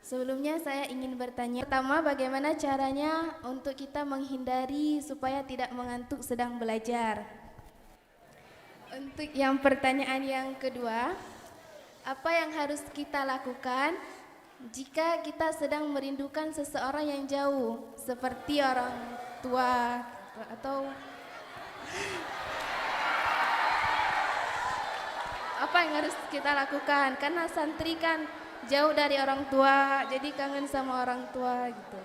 Sebelumnya saya ingin bertanya, pertama bagaimana caranya untuk kita menghindari supaya tidak mengantuk sedang belajar? Untuk yang pertanyaan yang kedua, apa yang harus kita lakukan jika kita sedang merindukan seseorang yang jauh, seperti orang tua atau apa yang harus kita lakukan? Karena santri kan jauh dari orang tua, jadi kangen sama orang tua gitu.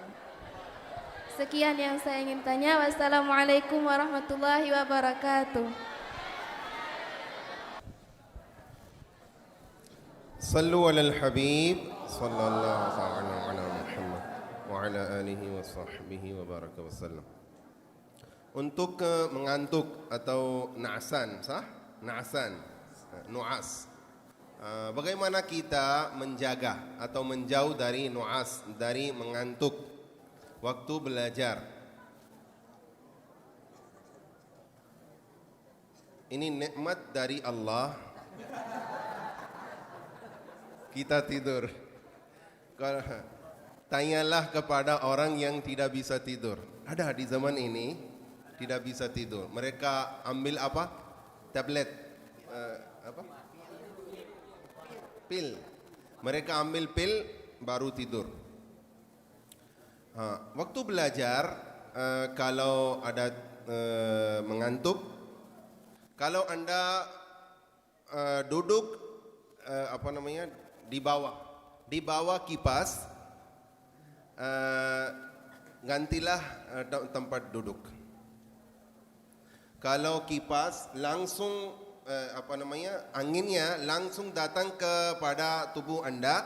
Sekian yang saya ingin tanya. Wassalamualaikum warahmatullahi wabarakatuh. Sallu alal habib sallallahu ala Muhammad wa ala alihi wa sahbihi wa baraka wasallam. Untuk mengantuk atau na'asan, sah? Na'asan, nu'as. Bagaimana kita menjaga atau menjauh dari nu'as, dari mengantuk waktu belajar? Ini nikmat dari Allah. Kita tidur. Tanyalah kepada orang yang tidak bisa tidur. Ada di zaman ini tidak bisa tidur. Mereka ambil apa? Tablet. Apa? Pil. Mereka ambil pil baru tidur. Waktu belajar kalau ada mengantuk, kalau Anda duduk di bawah kipas, gantilah tempat duduk. Kalau kipas langsung anginnya langsung datang kepada tubuh Anda,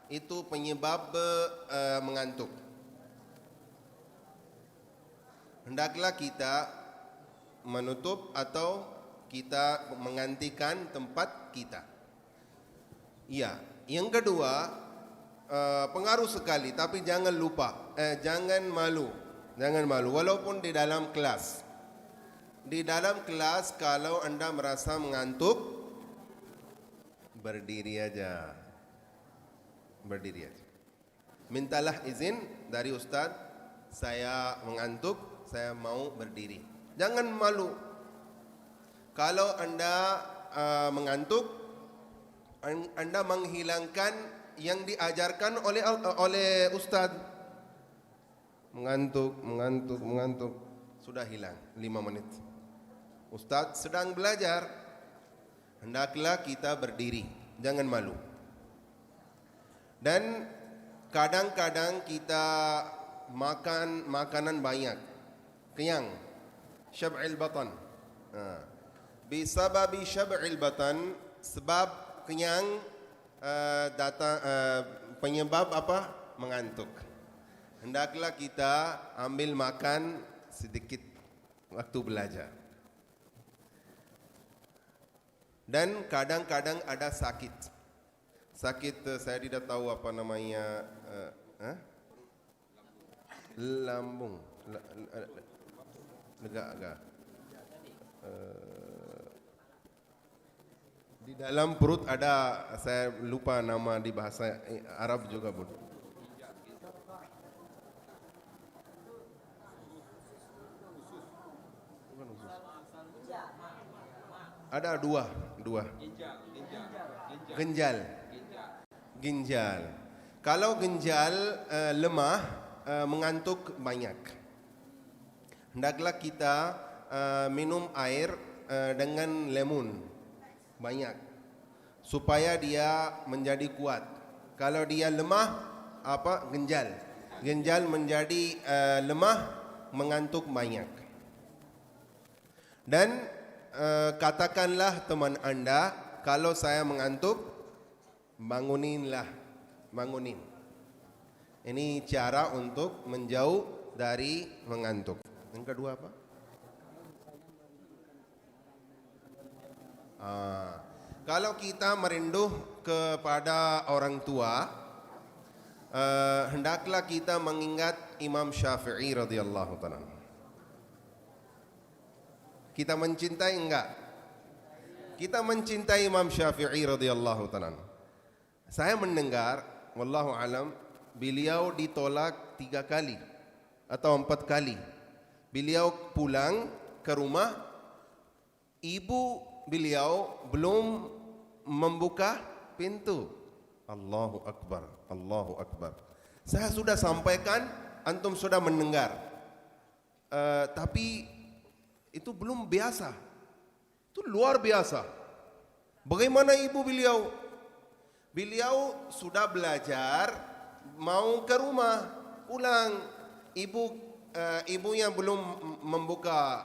itu penyebab mengantuk. Hendaklah kita menutup atau kita menggantikan tempat kita. Iya, yang kedua, pengaruh sekali, tapi jangan lupa, jangan malu, walaupun di dalam kelas. Di dalam kelas kalau Anda merasa mengantuk, berdiri aja. Mintalah izin dari Ustaz, saya mengantuk, saya mau berdiri. Jangan malu. Kalau Anda mengantuk, Anda menghilangkan yang diajarkan oleh Ustaz. Mengantuk, sudah hilang 5 menit. Ustaz sedang belajar, hendaklah kita berdiri, jangan malu. Dan kadang-kadang kita makan makanan banyak, kenyang, syab'il batan. Bisababi syab'il batan, sebab kenyang penyebab apa? Mengantuk. Hendaklah kita ambil makan sedikit waktu belajar. Dan kadang-kadang ada sakit. Saya tidak tahu apa namanya, lambung, lega. Di dalam perut ada, saya lupa nama di bahasa Arab juga, Bud. Ada dua. Ginjal. Kalau ginjal lemah, mengantuk banyak. Hendaklah kita minum air dengan lemon banyak, supaya dia menjadi kuat. Kalau dia lemah, ginjal menjadi lemah, mengantuk banyak. Dan katakanlah teman Anda, kalau saya mengantuk, bangunin. Ini cara untuk menjauh dari mengantuk. Yang kedua apa? Kalau kita merindu kepada orang tua, hendaklah kita mengingat Imam Syafi'i radhiyallahu ta'ala. Kita mencintai enggak? Kita mencintai Imam Syafi'i radhiyallahu ta'ala. Saya mendengar, wallahu alam, beliau ditolak 3 kali atau 4 kali. Beliau pulang ke rumah, ibu beliau belum membuka pintu. Allahu Akbar, Allahu Akbar. Saya sudah sampaikan, antum sudah mendengar. Tapi itu belum biasa. Itu luar biasa. Bagaimana ibu beliau? Beliau sudah belajar, mau ke rumah, pulang. Ibunya belum membuka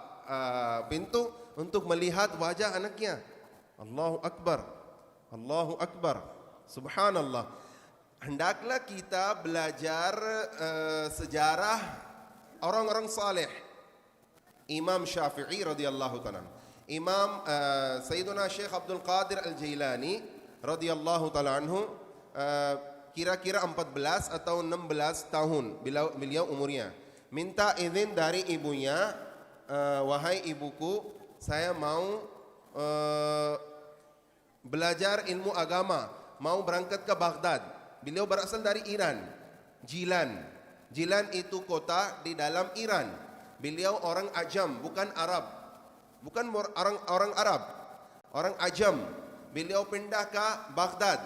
pintu untuk melihat wajah anaknya. Allahu Akbar, Allahu Akbar, Subhanallah. Hendaklah kita belajar sejarah orang-orang saleh. Imam Syafi'i radhiyallahu ta'ala, Imam Sayyiduna Syekh Abdul Qadir Al-Jailani radhiyallahu ta'ala anhu, kira-kira 14 atau 16 tahun beliau umurnya. Minta izin dari ibunya, wahai ibuku, saya mau belajar ilmu agama, mau berangkat ke Baghdad. Beliau berasal dari Iran, Jilan. Jilan itu kota di dalam Iran. Beliau orang Ajam, bukan Arab. Bukan orang Arab, orang Ajam. Beliau pindah ke Baghdad.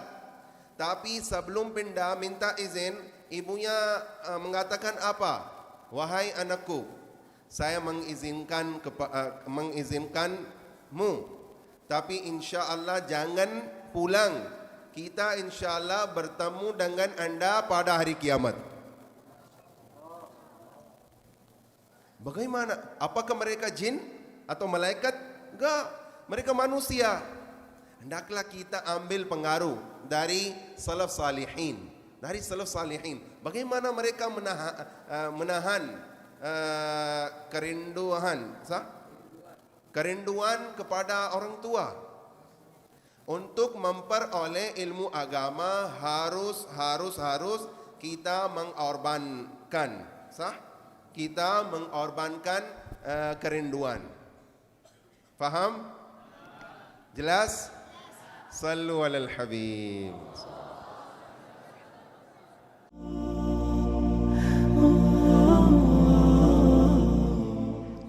Tapi sebelum pindah minta izin, ibunya mengatakan apa? Wahai anakku, saya mengizinkanmu, tapi insya Allah jangan pulang. Kita insya Allah bertemu dengan anda pada hari kiamat. Bagaimana? Apakah mereka jin atau malaikat? Enggak, mereka manusia. Hendaklah kita ambil pengaruh dari salaf salihin. Dari salaf salihin. Bagaimana mereka menahan kerinduan kepada orang tua. Untuk memperoleh ilmu agama harus kita mengorbankan, sah? Kita mengorbankan kerinduan. Faham? Jelas? Sallu alal habib.